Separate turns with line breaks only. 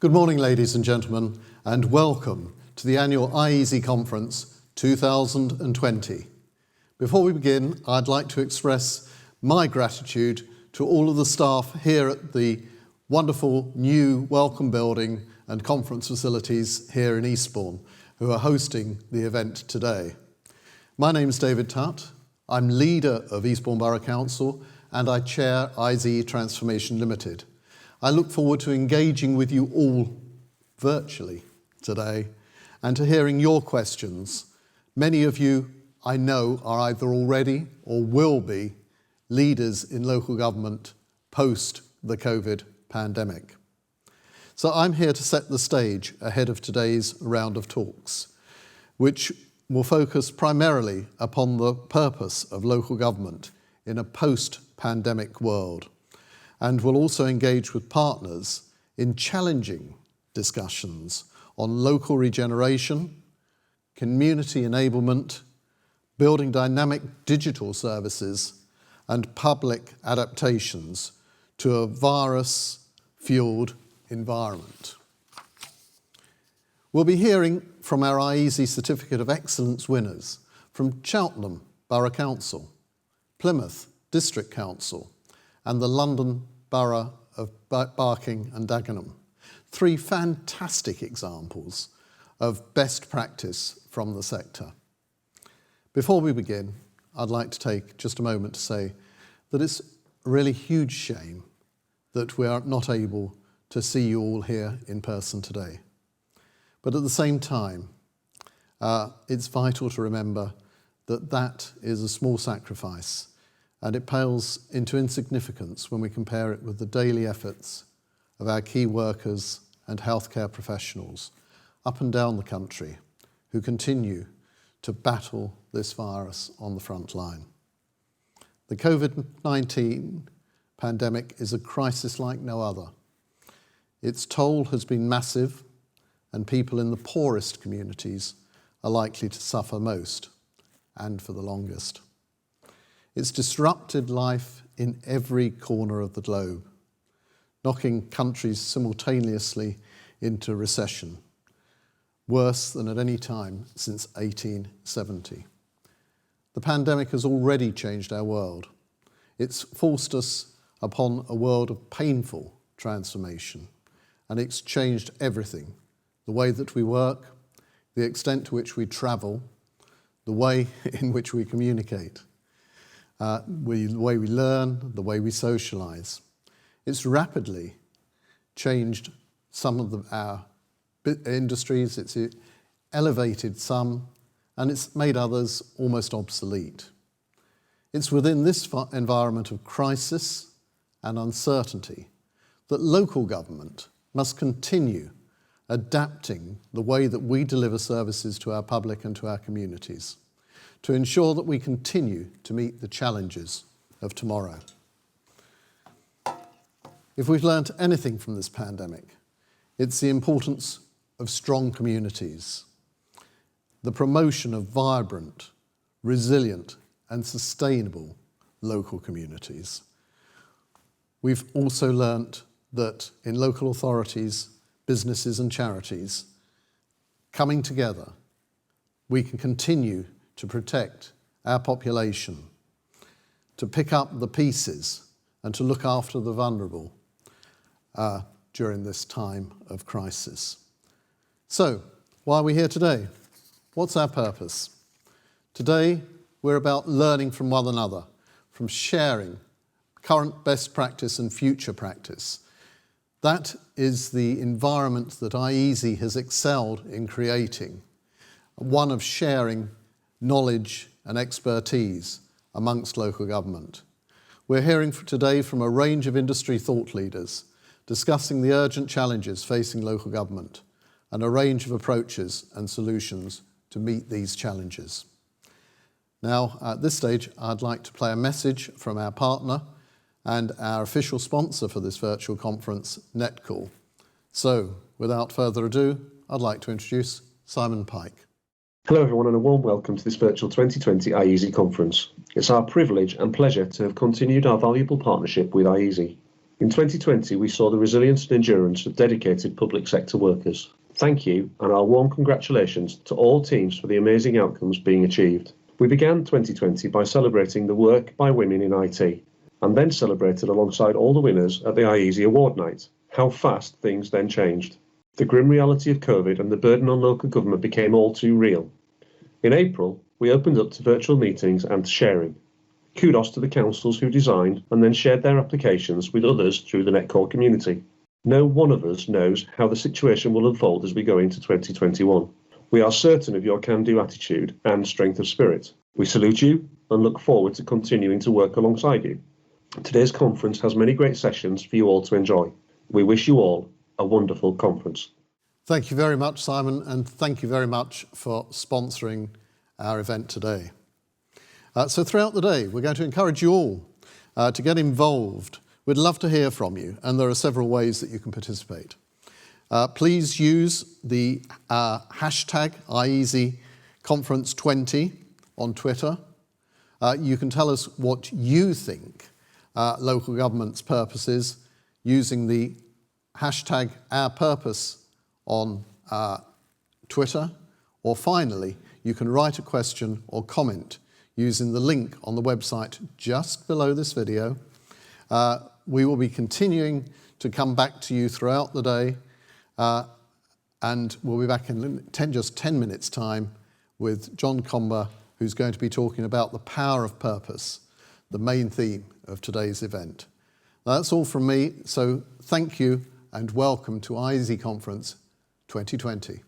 Good morning, ladies and gentlemen, and welcome to the annual iESE Conference 2020. Before we begin, I'd like to express my gratitude to all of the staff here at the wonderful new Welcome Building and conference facilities here in Eastbourne who are hosting the event today. My name is David Tutt. I'm leader of Eastbourne Borough Council and I chair iESE Transformation Limited. I look forward to engaging with you all virtually today and to hearing your questions. Many of you, I know, are either already or will be leaders in local government post the COVID pandemic. So I'm here to set the stage ahead of today's round of talks, which will focus primarily upon the purpose of local government in a post-pandemic world, and will also engage with partners in challenging discussions on local regeneration, community enablement, building dynamic digital services, and public adaptations to a virus-fueled environment. We'll be hearing from our iESE Certificate of Excellence winners from Cheltenham Borough Council, Plymouth District Council, and the London Borough of Barking and Dagenham. Three fantastic examples of best practice from the sector. Before we begin, I'd like to take just a moment to say that it's a really huge shame that we are not able to see you all here in person today. But at the same time, it's vital to remember that that is a small sacrifice, and it pales into insignificance when we compare it with the daily efforts of our key workers and healthcare professionals up and down the country who continue to battle this virus on the front line. The COVID-19 pandemic is a crisis like no other. Its toll has been massive, and people in the poorest communities are likely to suffer most and for the longest. It's disrupted life in every corner of the globe, knocking countries simultaneously into recession, worse than at any time since 1870. The pandemic has already changed our world. It's forced us upon a world of painful transformation, and it's changed everything: the way that we work, the extent to which we travel, the way in which we communicate, the way we learn, the way we socialize. It's rapidly changed some of our industries, it's elevated some, and it's made others almost obsolete. It's within this environment of crisis and uncertainty that local government must continue adapting the way that we deliver services to our public and to our communities to ensure that we continue to meet the challenges of tomorrow. If we've learnt anything from this pandemic, it's the importance of strong communities, the promotion of vibrant, resilient, and sustainable local communities. We've also learnt that in local authorities, businesses and charities, coming together, we can continue to protect our population, to pick up the pieces and to look after the vulnerable during this time of crisis. So, why are we here today? What's our purpose? Today, we're about learning from one another, from sharing current best practice and future practice. That is the environment that iESE has excelled in creating, one of sharing knowledge and expertise amongst local government. We're hearing today from a range of industry thought leaders discussing the urgent challenges facing local government and a range of approaches and solutions to meet these challenges. Now, at this stage, I'd like to play a message from our partner and our official sponsor for this virtual conference, Netcall. So, without further ado, I'd like to introduce Simon Pike.
Hello everyone and a warm welcome to this virtual 2020 iESE conference. It's our privilege and pleasure to have continued our valuable partnership with iESE. In 2020, we saw the resilience and endurance of dedicated public sector workers. Thank you, and our warm congratulations to all teams for the amazing outcomes being achieved. We began 2020 by celebrating the work by women in IT, and then celebrated alongside all the winners at the iESE Award Night. How fast things then changed. The grim reality of COVID and the burden on local government became all too real. In April, we opened up to virtual meetings and to sharing. Kudos to the councils who designed and then shared their applications with others through the Netcore community. No one of us knows how the situation will unfold as we go into 2021. We are certain of your can-do attitude and strength of spirit. We salute you and look forward to continuing to work alongside you. Today's conference has many great sessions for you all to enjoy. We wish you all a wonderful conference.
Thank you very much, Simon, and thank you very much for sponsoring our event today. So throughout the day, we're going to encourage you all to get involved. We'd love to hear from you, and there are several ways that you can participate. Please use the hashtag iESE Conference 20 on Twitter. You can tell us what you think local government's purpose is using the hashtag OurPurpose on Twitter. Or finally, you can write a question or comment using the link on the website just below this video. We will be continuing to come back to you throughout the day, and we'll be back in just 10 minutes' time with John Comber, who's going to be talking about the power of purpose, the main theme of today's event. That's all from me, so thank you and welcome to iESE Conference 2020.